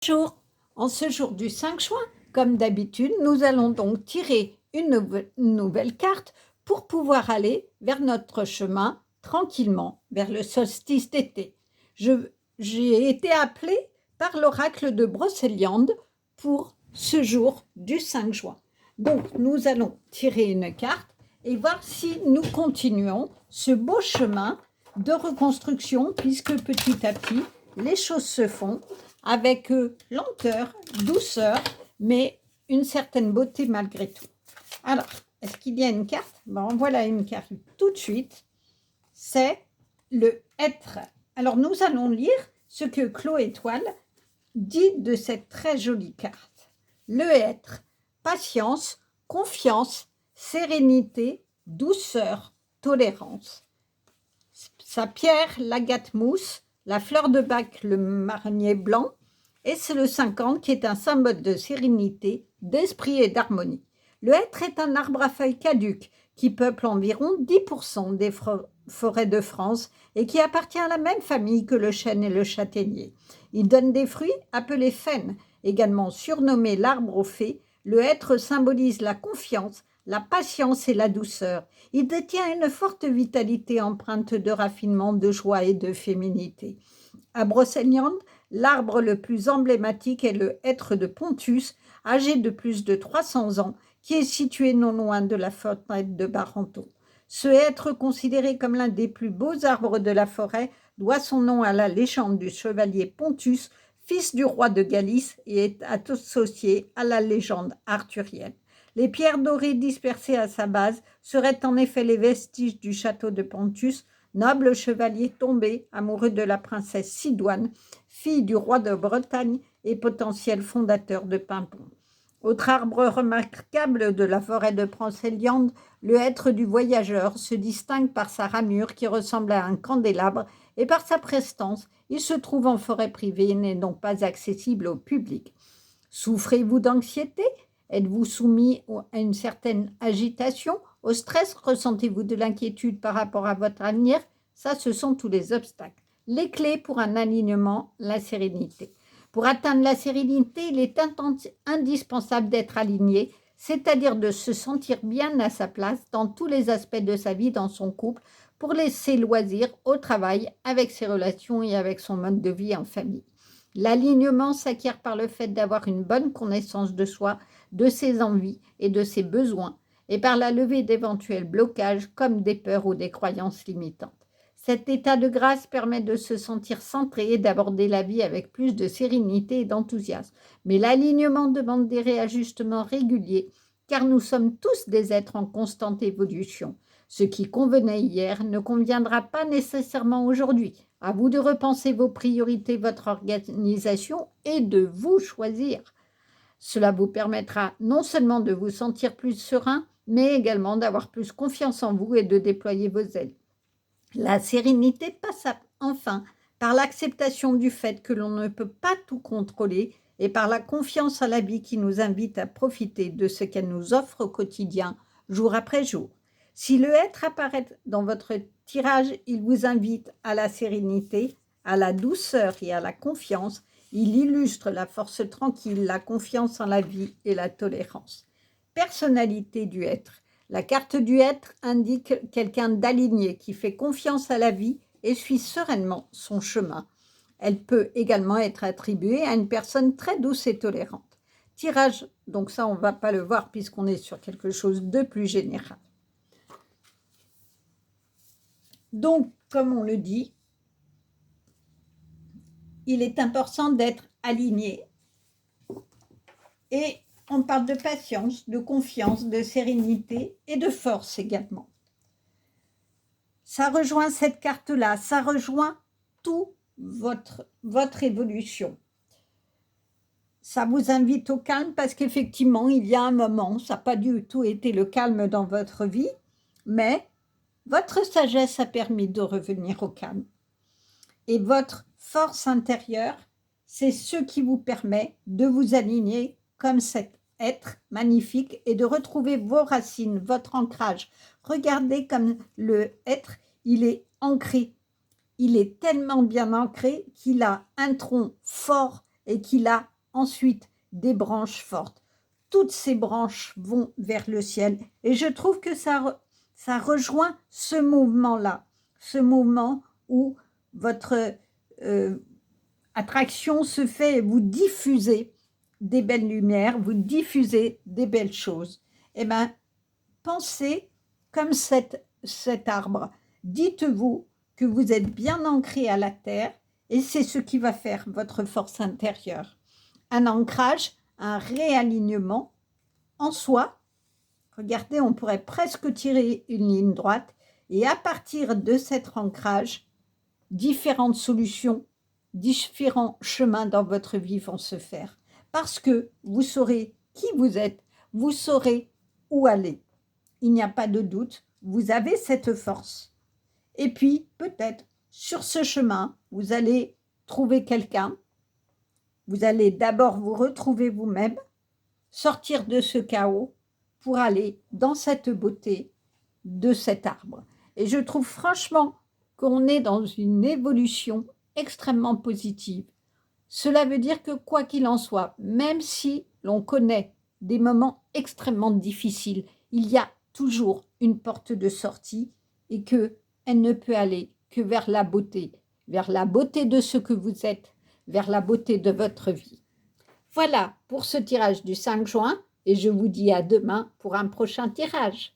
Bonjour, en ce jour du 5 juin, comme d'habitude, nous allons donc tirer une nouvelle carte pour pouvoir aller vers notre chemin tranquillement, vers le solstice d'été. J'ai été appelée par l'oracle de Brocéliande pour ce jour du 5 juin. Donc nous allons tirer une carte et voir si nous continuons ce beau chemin de reconstruction, puisque petit à petit, les choses se font avec lenteur, douceur, mais une certaine beauté malgré tout. Alors, est-ce qu'il y a une carte? En voilà une carte tout de suite. C'est le être. Alors, nous allons lire ce que Chloé Étoile dit de cette très jolie carte. Le être, patience, confiance, sérénité, douceur, tolérance. Sa pierre, l'agate mousse, la fleur de bac, le marnier blanc, et c'est le 50 qui est un symbole de sérénité, d'esprit et d'harmonie. Le hêtre est un arbre à feuilles caduques qui peuple environ 10% des forêts de France et qui appartient à la même famille que le chêne et le châtaignier. Il donne des fruits appelés faînes, également surnommé l'arbre aux fées. Le hêtre symbolise la confiance, la patience et la douceur. Il détient une forte vitalité empreinte de raffinement, de joie et de féminité. À Brocéliande, l'arbre le plus emblématique est le hêtre de Pontus, âgé de plus de 300 ans, qui est situé non loin de la forêt de Barenton. Ce hêtre, considéré comme l'un des plus beaux arbres de la forêt, doit son nom à la légende du chevalier Pontus, fils du roi de Galice, et est associé à la légende arthurienne. Les pierres dorées dispersées à sa base seraient en effet les vestiges du château de Pontus, noble chevalier tombé, amoureux de la princesse Sidoine, fille du roi de Bretagne et potentiel fondateur de Paimpont. Autre arbre remarquable de la forêt de Brocéliande, le hêtre du voyageur se distingue par sa ramure qui ressemble à un candélabre et par sa prestance. Il se trouve en forêt privée et n'est donc pas accessible au public. Souffrez-vous d'anxiété? Êtes-vous soumis à une certaine agitation, au stress? Ressentez-vous de l'inquiétude par rapport à votre avenir? Ça, ce sont tous les obstacles. Les clés pour un alignement, la sérénité. Pour atteindre la sérénité, il est indispensable d'être aligné, c'est-à-dire de se sentir bien à sa place dans tous les aspects de sa vie, dans son couple, pour ses loisirs, au travail, avec ses relations et avec son mode de vie en famille. L'alignement s'acquiert par le fait d'avoir une bonne connaissance de soi, de ses envies et de ses besoins, et par la levée d'éventuels blocages comme des peurs ou des croyances limitantes. Cet état de grâce permet de se sentir centré et d'aborder la vie avec plus de sérénité et d'enthousiasme. Mais l'alignement demande des réajustements réguliers, car nous sommes tous des êtres en constante évolution. Ce qui convenait hier ne conviendra pas nécessairement aujourd'hui. À vous de repenser vos priorités, votre organisation et de vous choisir. Cela vous permettra non seulement de vous sentir plus serein, mais également d'avoir plus confiance en vous et de déployer vos ailes. La sérénité passe enfin par l'acceptation du fait que l'on ne peut pas tout contrôler et par la confiance à la vie qui nous invite à profiter de ce qu'elle nous offre au quotidien, jour après jour. Si le être apparaît dans votre tirage, il vous invite à la sérénité, à la douceur et à la confiance. Il illustre la force tranquille, la confiance en la vie et la tolérance. Personnalité du être. La carte du être indique quelqu'un d'aligné qui fait confiance à la vie et suit sereinement son chemin. Elle peut également être attribuée à une personne très douce et tolérante. Tirage, donc ça on ne va pas le voir puisqu'on est sur quelque chose de plus général. Donc, comme on le dit, il est important d'être aligné. Et on parle de patience, de confiance, de sérénité et de force également. Ça rejoint cette carte-là, ça rejoint tout votre évolution. Ça vous invite au calme parce qu'effectivement, il y a un moment, ça n'a pas du tout été le calme dans votre vie, mais votre sagesse a permis de revenir au calme. Et votre force intérieure, c'est ce qui vous permet de vous aligner comme cet être magnifique et de retrouver vos racines, votre ancrage. Regardez comme le être, il est ancré. Il est tellement bien ancré qu'il a un tronc fort et qu'il a ensuite des branches fortes. Toutes ces branches vont vers le ciel et je trouve que ça rejoint ce mouvement-là, ce mouvement où votre attraction se fait et vous diffusez des belles lumières, vous diffusez des belles choses. Eh bien, pensez comme cet arbre. Dites-vous que vous êtes bien ancré à la terre et c'est ce qui va faire votre force intérieure. Un ancrage, un réalignement en soi. Regardez, on pourrait presque tirer une ligne droite et à partir de cet ancrage, différentes solutions, différents chemins dans votre vie vont se faire. Parce que vous saurez qui vous êtes, vous saurez où aller. Il n'y a pas de doute, vous avez cette force. Et puis, peut-être, sur ce chemin, vous allez trouver quelqu'un. Vous allez d'abord vous retrouver vous-même, sortir de ce chaos pour aller dans cette beauté de cet arbre. Et je trouve franchement qu'on est dans une évolution extrêmement positive. Cela veut dire que quoi qu'il en soit, même si l'on connaît des moments extrêmement difficiles, il y a toujours une porte de sortie et qu'elle ne peut aller que vers la beauté de ce que vous êtes, vers la beauté de votre vie. Voilà pour ce tirage du 5 juin et je vous dis à demain pour un prochain tirage.